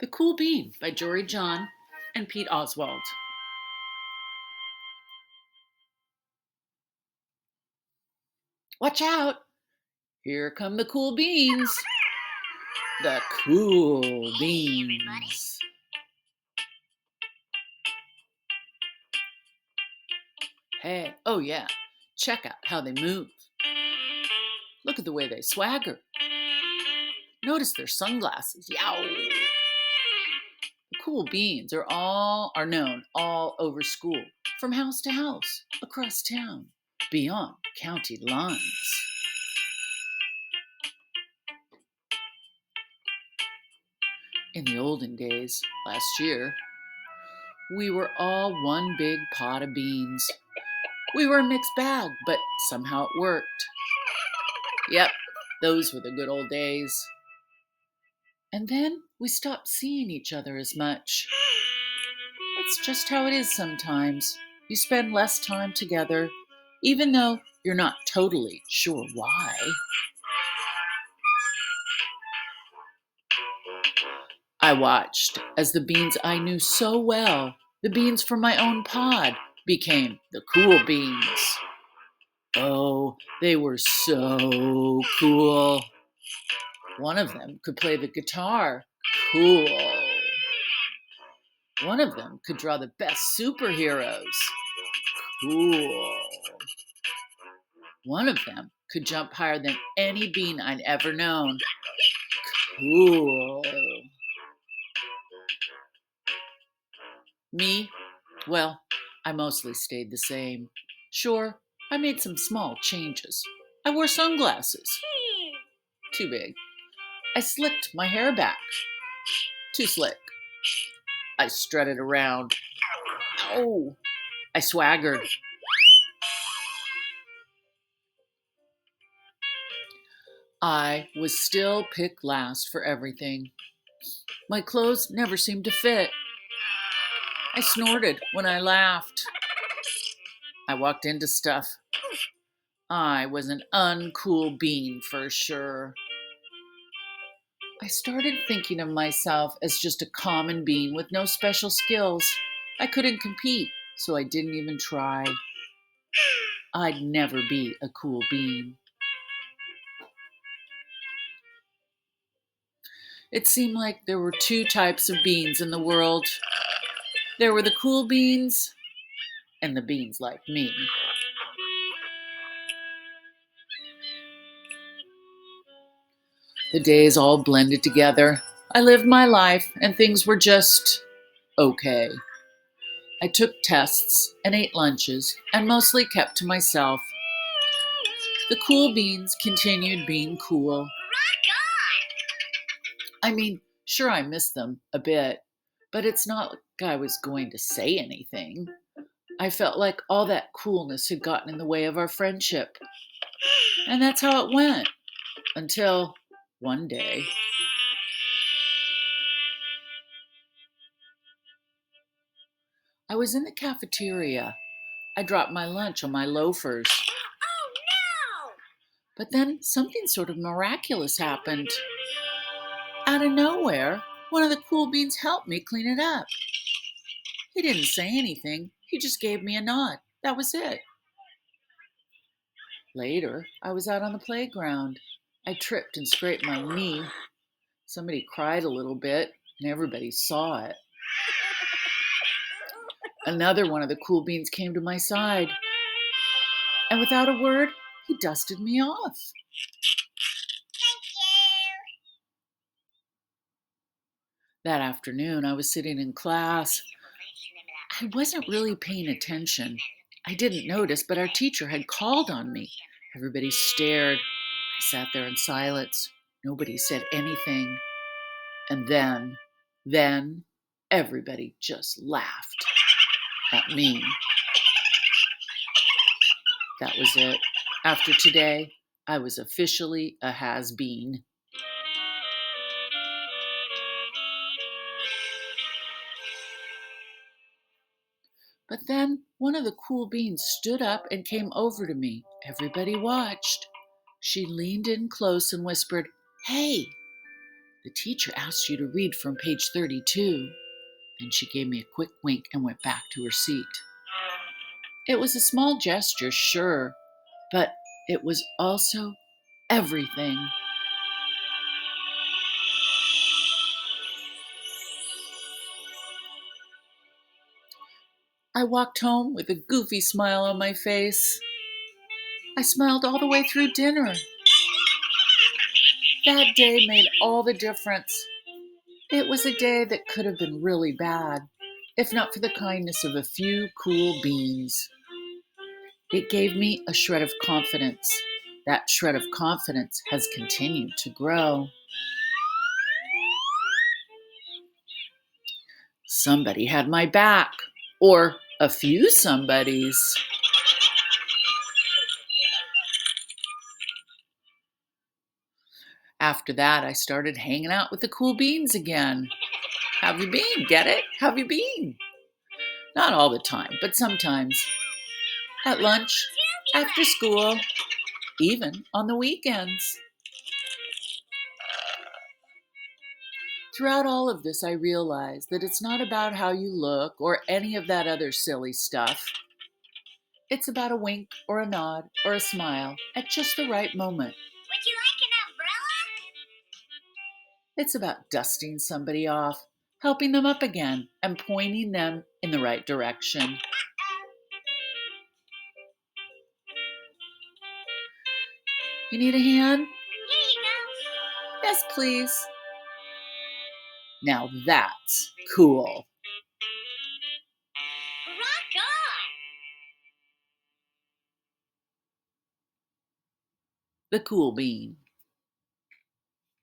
The Cool Bean by Jory John and Pete Oswald. Watch out! Here come the cool beans. The cool beans. Hey, oh yeah, check out how they move. Look at the way they swagger. Notice their sunglasses. Yow! The cool beans are known all over school, from house to house, across town, beyond county lines. In the olden days, last year, we were all one big pot of beans. We were a mixed bag, but somehow it worked. Yep, those were the good old days. And then we stopped seeing each other as much. It's just how it is sometimes. You spend less time together, even though you're not totally sure why. I watched as the beans I knew so well, the beans from my own pod, became the cool beans. Oh, they were so cool. One of them could play the guitar. Cool. One of them could draw the best superheroes. Cool. One of them could jump higher than any bean I'd ever known. Cool. Me? Well, I mostly stayed the same. Sure, I made some small changes. I wore sunglasses. Too big. I slicked my hair back. Too slick. I strutted around. Oh, I swaggered. I was still picked last for everything. My clothes never seemed to fit. I snorted when I laughed. I walked into stuff. I was an uncool bean for sure. I started thinking of myself as just a common bean with no special skills. I couldn't compete, so I didn't even try. I'd never be a cool bean. It seemed like there were two types of beans in the world. There were the cool beans and the beans like me. The days all blended together. I lived my life and things were just okay. I took tests and ate lunches and mostly kept to myself. The cool beans continued being cool. I mean, sure, I missed them a bit, but it's not like I was going to say anything. I felt like all that coolness had gotten in the way of our friendship. And that's how it went until one day. I was in the cafeteria. I dropped my lunch on my loafers. Oh no! But then something sort of miraculous happened. Out of nowhere, one of the cool beans helped me clean it up. He didn't say anything. He just gave me a nod. That was it. Later, I was out on the playground. I tripped and scraped my knee. Somebody cried a little bit, and everybody saw it. Another one of the cool beans came to my side, and without a word, he dusted me off. Thank you. That afternoon, I was sitting in class. I wasn't really paying attention. I didn't notice, but our teacher had called on me. Everybody stared. I sat there in silence. Nobody said anything. And then, everybody just laughed at me. That was it. After today, I was officially a has-been. But then one of the cool beans stood up and came over to me. Everybody watched. She leaned in close and whispered, "Hey, The teacher asked you to read from page 32. Then she gave me a quick wink and went back to her seat. It was a small gesture, sure, but it was also everything. I walked home with a goofy smile on my face. I smiled all the way through dinner. That day made all the difference. It was a day that could have been really bad, if not for the kindness of a few cool beans. It gave me a shred of confidence. That shred of confidence has continued to grow. Somebody had my back, or a few somebodies. After that, I started hanging out with the cool beans again. How have you been? Get it? How have you been? Not all the time, but sometimes. At lunch, after school, even on the weekends. Throughout all of this, I realized that it's not about how you look or any of that other silly stuff. It's about a wink or a nod or a smile at just the right moment. Would you like an umbrella? It's about dusting somebody off, helping them up again, and pointing them in the right direction. You need a hand? Here you go. Yes, please. Now that's cool. Rock on! The cool bean.